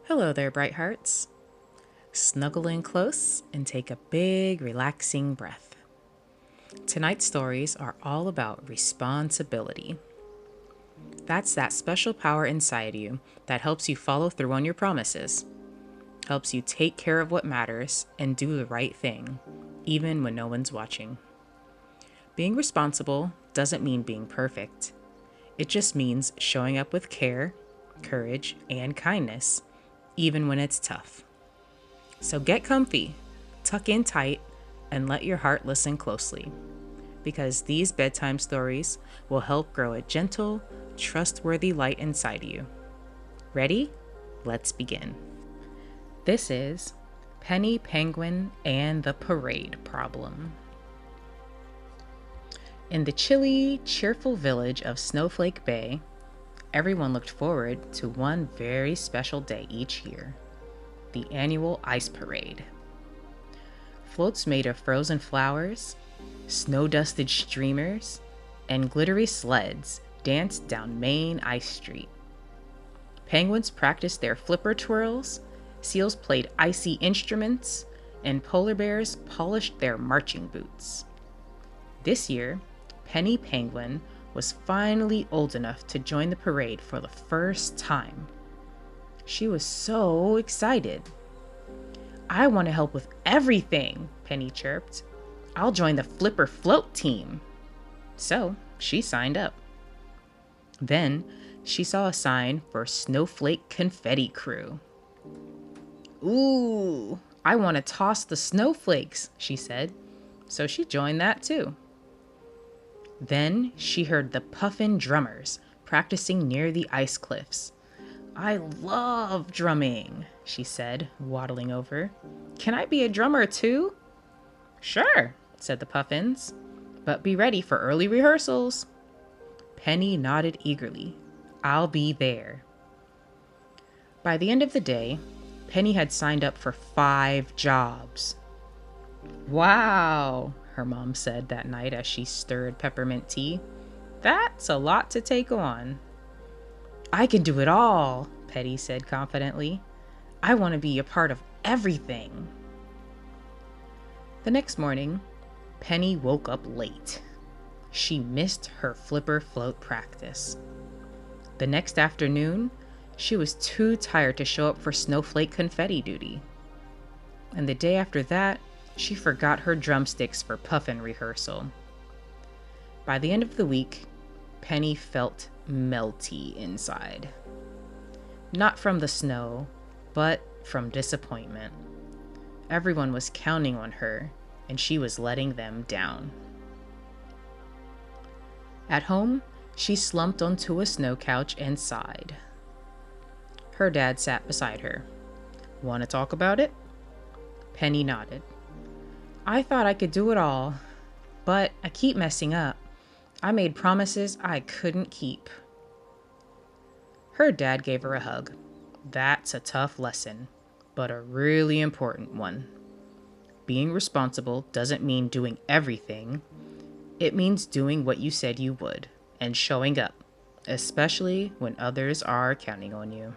Hello there, Bright Hearts. Snuggle in close and take a big, relaxing breath. Tonight's stories are all about responsibility. That's that special power inside you that helps you follow through on your promises, helps you take care of what matters and do the right thing, even when no one's watching. Being responsible doesn't mean being perfect. It just means showing up with care, courage, and kindness, even when it's tough. So get comfy, tuck in tight, and let your heart listen closely, because these bedtime stories will help grow a gentle, trustworthy light inside you. Ready? Let's begin. This is Penny Penguin and the Parade Problem. In the chilly, cheerful village of Snowflake Bay, everyone looked forward to one very special day each year: the annual Ice Parade. Floats made of frozen flowers, snow-dusted streamers, and glittery sleds danced down Main Ice Street. Penguins practiced their flipper twirls, seals played icy instruments, and polar bears polished their marching boots. This year, Penny Penguin was finally old enough to join the parade for the first time. She was so excited. "I want to help with everything," Penny chirped. "I'll join the Flipper Float team." So she signed up. Then she saw a sign for Snowflake Confetti Crew. "Ooh, I want to toss the snowflakes," she said. So she joined that too. Then she heard the Puffin Drummers practicing near the ice cliffs. "I love drumming," she said, waddling over. "Can I be a drummer too?" "Sure," said the Puffins, "but be ready for early rehearsals." Penny nodded eagerly. "I'll be there." By the end of the day, Penny had signed up for 5 jobs. "Wow," her mom said that night as she stirred peppermint tea. "That's a lot to take on." "I can do it all," Penny said confidently. "I want to be a part of everything." The next morning, Penny woke up late. She missed her flipper float practice. The next afternoon, she was too tired to show up for snowflake confetti duty. And the day after that, she forgot her drumsticks for puffin rehearsal. By the end of the week, Penny felt melty inside. Not from the snow, but from disappointment. Everyone was counting on her, and she was letting them down. At home, she slumped onto a snow couch and sighed. Her dad sat beside her. "Want to talk about it?" Penny nodded. "I thought I could do it all, but I keep messing up. I made promises I couldn't keep." Her dad gave her a hug. "That's a tough lesson, but a really important one. Being responsible doesn't mean doing everything. It means doing what you said you would and showing up, especially when others are counting on you."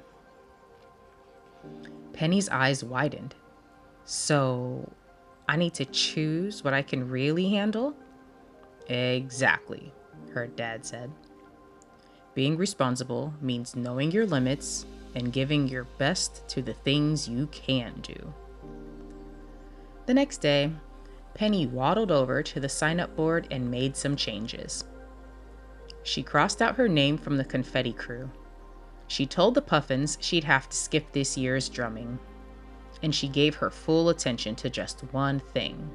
Penny's eyes widened. "So, I need to choose what I can really handle?" "Exactly," her dad said. "Being responsible means knowing your limits and giving your best to the things you can do." The next day, Penny waddled over to the sign-up board and made some changes. She crossed out her name from the confetti crew. She told the Puffins she'd have to skip this year's drumming. And she gave her full attention to just one thing: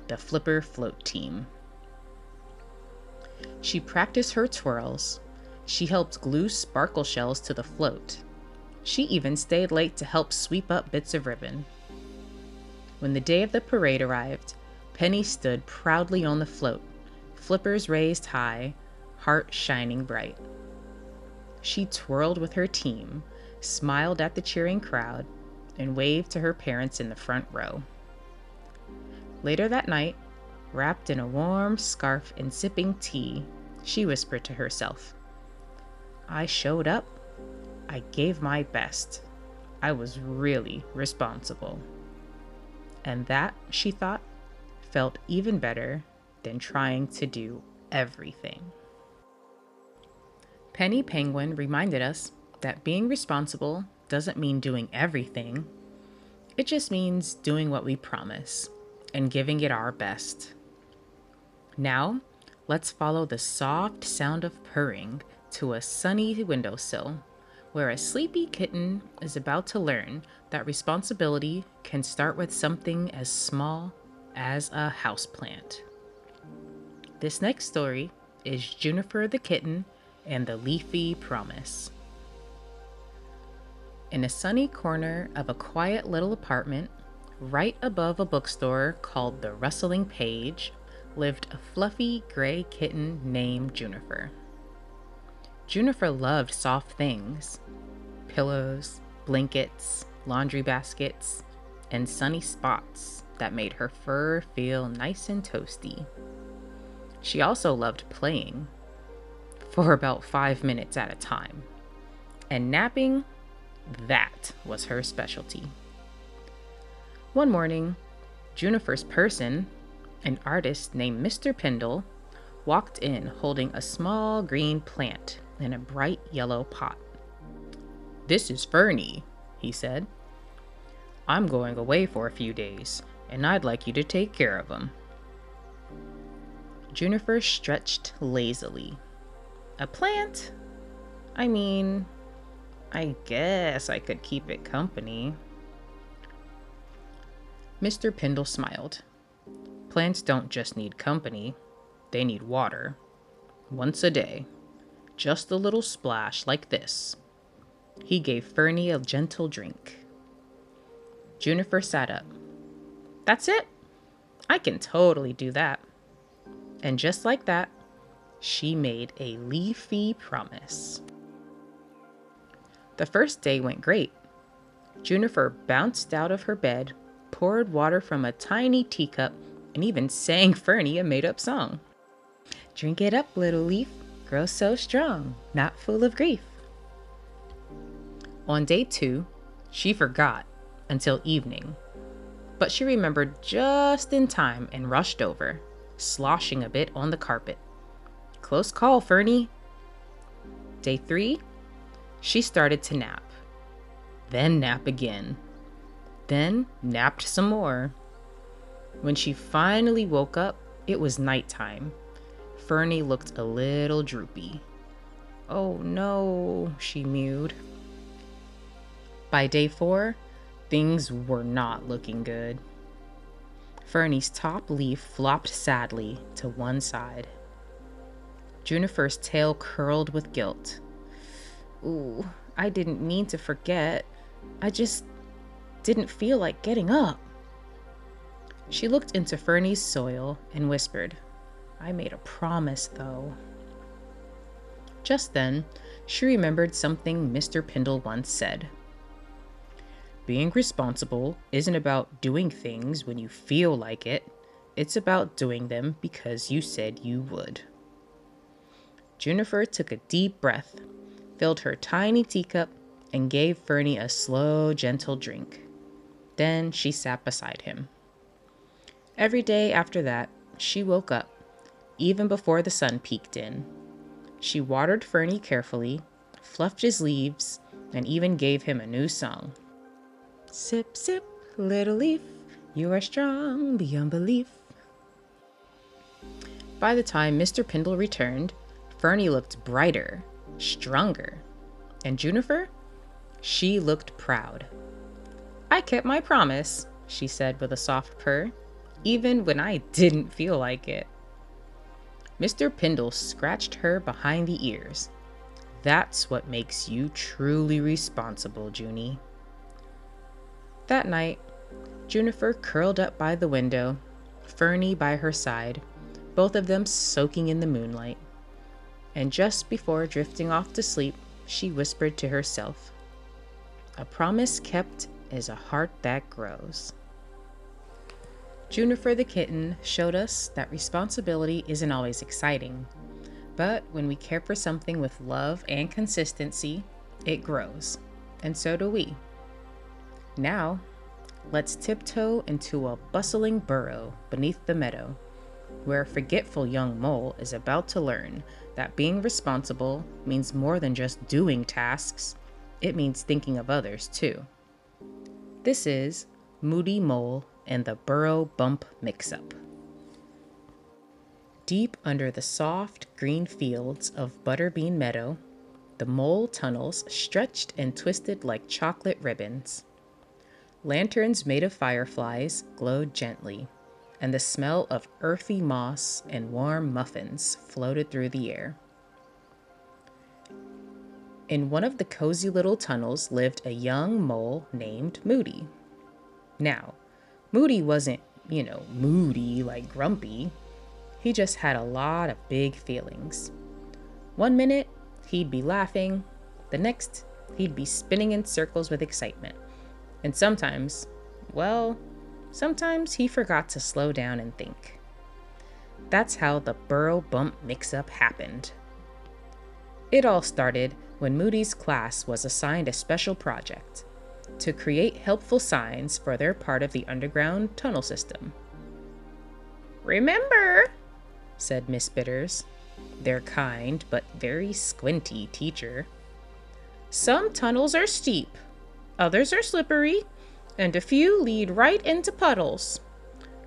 the Flipper Float team. She practiced her twirls. She helped glue sparkle shells to the float. She even stayed late to help sweep up bits of ribbon. When the day of the parade arrived, Penny stood proudly on the float, flippers raised high, heart shining bright. She twirled with her team, smiled at the cheering crowd, and waved to her parents in the front row. Later that night, wrapped in a warm scarf and sipping tea, she whispered to herself, "I showed up. I gave my best. I was really responsible. And that, she thought, felt even better than trying to do everything. Penny Penguin reminded us that being responsible doesn't mean doing everything. It just means doing what we promise and giving it our best. Now, let's follow the soft sound of purring to a sunny windowsill where a sleepy kitten is about to learn that responsibility can start with something as small as a houseplant. This next story is Juniper the Kitten and the Leafy Promise. In a sunny corner of a quiet little apartment, right above a bookstore called the Rustling Page, lived a fluffy gray kitten named Juniper. Juniper loved soft things: pillows, blankets, laundry baskets, and sunny spots that made her fur feel nice and toasty. She also loved playing, for about 5 minutes at a time, and napping, that was her specialty. One morning, Juniper's person, an artist named Mr. Pendle, walked in holding a small green plant in a bright yellow pot. "This is Fernie," he said. "I'm going away for a few days, and I'd like you to take care of him." Juniper stretched lazily. "A plant? I mean, I guess I could keep it company." Mr. Pendle smiled. "Plants don't just need company, they need water. Once a day. Just a little splash like this." He gave Fernie a gentle drink. Juniper sat up. "That's it? I can totally do that." And just like that, she made a leafy promise. The first day went great. Juniper bounced out of her bed, poured water from a tiny teacup, and even sang Fernie a made-up song. "Drink it up, little leaf, grow so strong, not full of grief." On day 2, she forgot until evening, but she remembered just in time and rushed over, sloshing a bit on the carpet. "Close call, Fernie." Day 3, she started to nap, then nap again, then napped some more. When she finally woke up, it was nighttime. Fernie looked a little droopy. "Oh no," she mewed. By day 4, things were not looking good. Fernie's top leaf flopped sadly to one side. Juniper's tail curled with guilt. "Ooh, I didn't mean to forget. I just didn't feel like getting up." She looked into Fernie's soil and whispered, "I made a promise, though." Just then, she remembered something Mr. Pendle once said. "Being responsible isn't about doing things when you feel like it. It's about doing them because you said you would." Juniper took a deep breath, filled her tiny teacup, and gave Fernie a slow, gentle drink. Then she sat beside him. Every day after that, she woke up, even before the sun peeked in. She watered Fernie carefully, fluffed his leaves, and even gave him a new song. "Sip, sip, little leaf, you are strong beyond belief." By the time Mr. Pendle returned, Fernie looked brighter, stronger. And Juniper? She looked proud. "I kept my promise," she said with a soft purr, "even when I didn't feel like it." Mr. Pendle scratched her behind the ears. "That's what makes you truly responsible, Junie." That night, Juniper curled up by the window, Fernie by her side, both of them soaking in the moonlight. And just before drifting off to sleep, she whispered to herself, "A promise kept is a heart that grows." Juniper the kitten showed us that responsibility isn't always exciting, but when we care for something with love and consistency, it grows, and so do we. Now, let's tiptoe into a bustling burrow beneath the meadow, where a forgetful young mole is about to learn that being responsible means more than just doing tasks, it means thinking of others too. This is Moody Mole and the Burrow Bump Mix-Up. Deep under the soft green fields of Butterbean Meadow, the mole tunnels stretched and twisted like chocolate ribbons. Lanterns made of fireflies glowed gently, and the smell of earthy moss and warm muffins floated through the air. In one of the cozy little tunnels lived a young mole named Moody. Now, Moody wasn't, moody like grumpy. He just had a lot of big feelings. One minute, he'd be laughing. The next, he'd be spinning in circles with excitement. And sometimes he forgot to slow down and think. That's how the Burrow Bump Mix-Up happened. It all started when Moody's class was assigned a special project to create helpful signs for their part of the underground tunnel system. "Remember," said Miss Bitters, their kind but very squinty teacher, "some tunnels are steep, others are slippery, and a few lead right into puddles.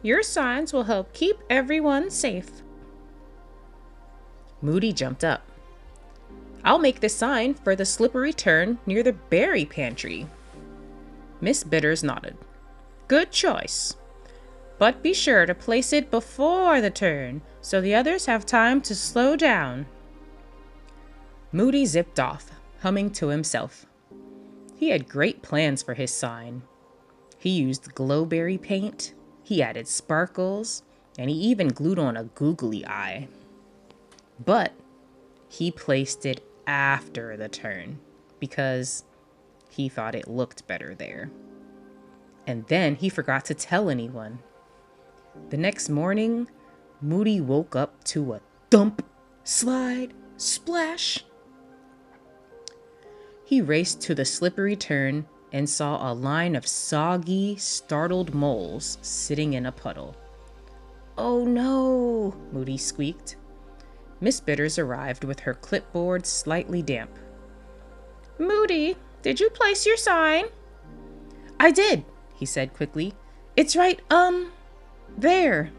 Your signs will help keep everyone safe." Moody jumped up. "I'll make the sign for the slippery turn near the berry pantry." Miss Bitters nodded. "Good choice. But be sure to place it before the turn so the others have time to slow down." Moody zipped off, humming to himself. He had great plans for his sign. He used glowberry paint, he added sparkles, and he even glued on a googly eye. But he placed it after the turn because he thought it looked better there. And then he forgot to tell anyone. The next morning, Moody woke up to a thump, slide, splash. He raced to the slippery turn and saw a line of soggy, startled moles sitting in a puddle. "Oh no," Moody squeaked. Miss Bitters arrived with her clipboard slightly damp. "Moody, did you place your sign?" "I did," he said quickly. "It's right, there."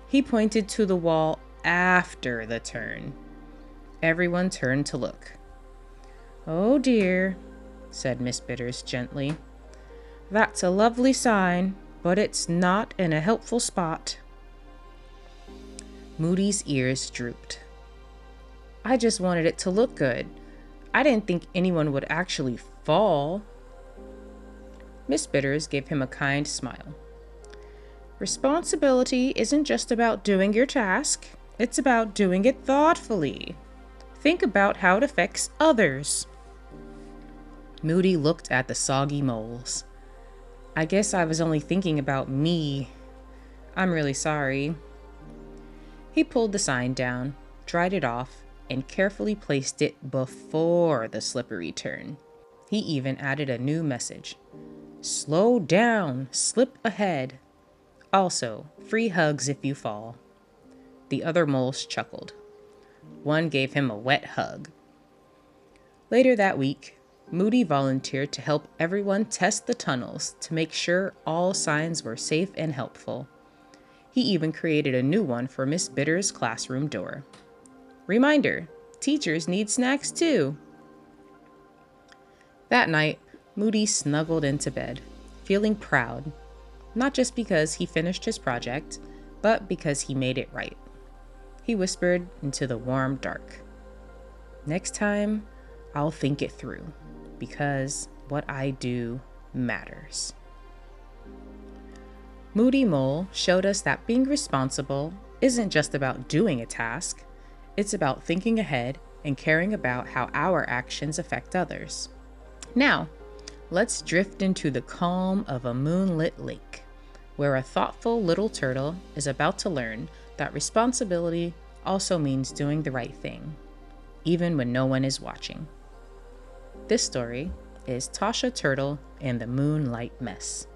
He pointed to the wall after the turn. Everyone turned to look. "Oh dear," said Miss Bitters gently. "That's a lovely sign, but it's not in a helpful spot." Moody's ears drooped. "I just wanted it to look good. I didn't think anyone would actually fall." Miss Bitters gave him a kind smile. "Responsibility isn't just about doing your task. It's about doing it thoughtfully. Think about how it affects others." Moody looked at the soggy moles. "I guess I was only thinking about me. I'm really sorry." He pulled the sign down, dried it off, and carefully placed it before the slippery turn. He even added a new message. "Slow down, slip ahead. Also, free hugs if you fall." The other moles chuckled. One gave him a wet hug. Later that week, Moody volunteered to help everyone test the tunnels to make sure all signs were safe and helpful. He even created a new one for Miss Bitters' classroom door. Reminder, teachers need snacks too. That night, Moody snuggled into bed, feeling proud, not just because he finished his project, but because he made it right. He whispered into the warm dark, "Next time, I'll think it through, because what I do matters." Moody Mole showed us that being responsible isn't just about doing a task, it's about thinking ahead and caring about how our actions affect others. Now, let's drift into the calm of a moonlit lake, where a thoughtful little turtle is about to learn that responsibility also means doing the right thing, even when no one is watching. This story is Tasha Turtle and the Moonlight Mess.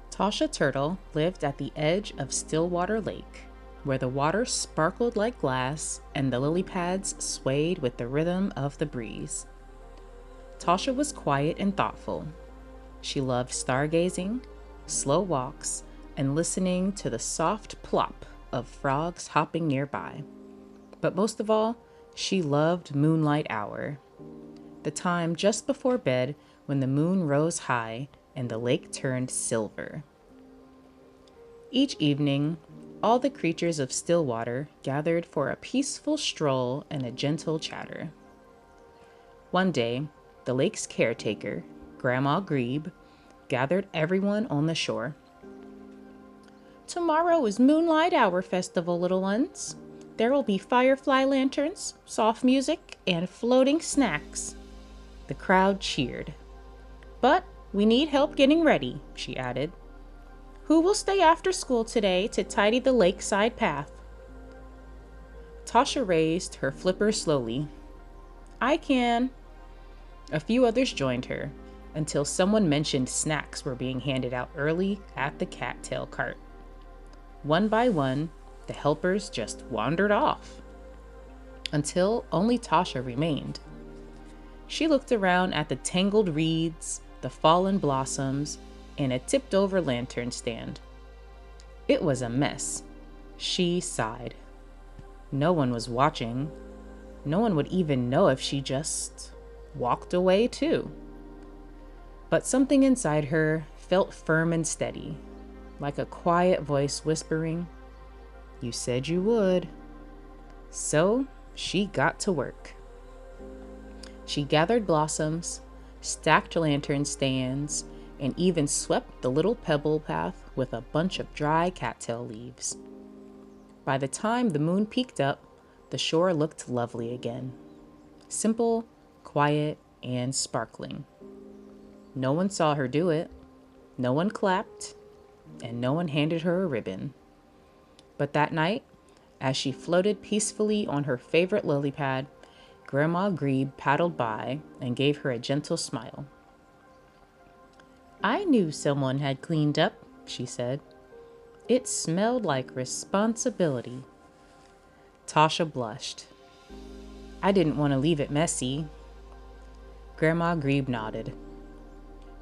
Tasha Turtle lived at the edge of Stillwater Lake, where the water sparkled like glass and the lily pads swayed with the rhythm of the breeze. Tasha was quiet and thoughtful. She loved stargazing, slow walks, and listening to the soft plop of frogs hopping nearby. But most of all, she loved moonlight hour, the time just before bed when the moon rose high and the lake turned silver. Each evening, all the creatures of Stillwater gathered for a peaceful stroll and a gentle chatter. One day, the lake's caretaker, Grandma Grebe, gathered everyone on the shore. "Tomorrow is Moonlight Hour Festival, little ones. There will be firefly lanterns, soft music, and floating snacks." The crowd cheered. "But we need help getting ready," she added. "Who will stay after school today to tidy the lakeside path?" Tasha raised her flipper slowly. "I can." A few others joined her until someone mentioned snacks were being handed out early at the cattail cart. One by one, the helpers just wandered off until only Tasha remained. She looked around at the tangled reeds, the fallen blossoms, and a tipped-over lantern stand. It was a mess. She sighed. No one was watching. No one would even know if she just walked away too. But something inside her felt firm and steady, like a quiet voice whispering, "You said you would." So she got to work. She gathered blossoms, stacked lantern stands, and even swept the little pebble path with a bunch of dry cattail leaves. By the time the moon peeked up, the shore looked lovely again. Simple, quiet, and sparkling. No one saw her do it. No one clapped, and no one handed her a ribbon. But that night, as she floated peacefully on her favorite lily pad, Grandma Grebe paddled by and gave her a gentle smile. "I knew someone had cleaned up," she said. "It smelled like responsibility." Tasha blushed. "I didn't want to leave it messy." Grandma Grebe nodded.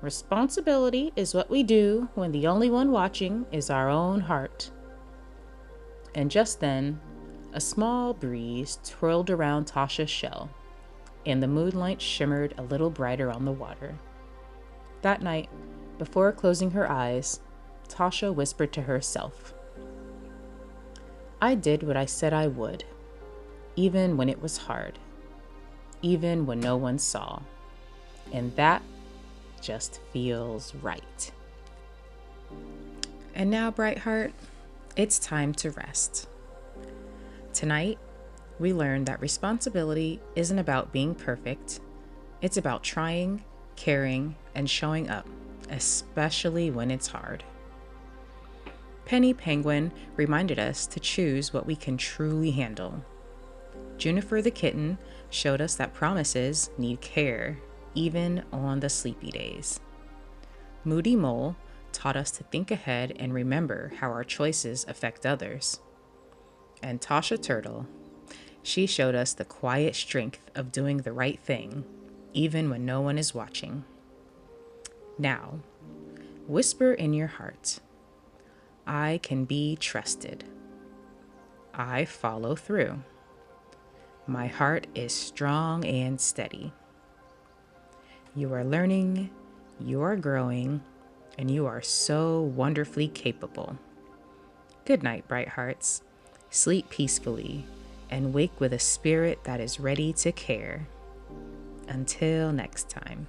"Responsibility is what we do when the only one watching is our own heart." And just then, a small breeze twirled around Tasha's shell, and the moonlight shimmered a little brighter on the water. That night, before closing her eyes, Tasha whispered to herself, "I did what I said I would, even when it was hard, even when no one saw, and that just feels right." And now, Bright Heart, it's time to rest. Tonight, we learned that responsibility isn't about being perfect. It's about trying, caring, and showing up, especially when it's hard. Penny Penguin reminded us to choose what we can truly handle. Juniper the kitten showed us that promises need care, even on the sleepy days. Moody Mole taught us to think ahead and remember how our choices affect others. And Tasha Turtle, she showed us the quiet strength of doing the right thing, even when no one is watching. Now, whisper in your heart, "I can be trusted. I follow through. My heart is strong and steady." You are learning, you are growing, and you are so wonderfully capable. Good night, Bright Hearts. Sleep peacefully and wake with a spirit that is ready to care. Until next time.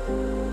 you.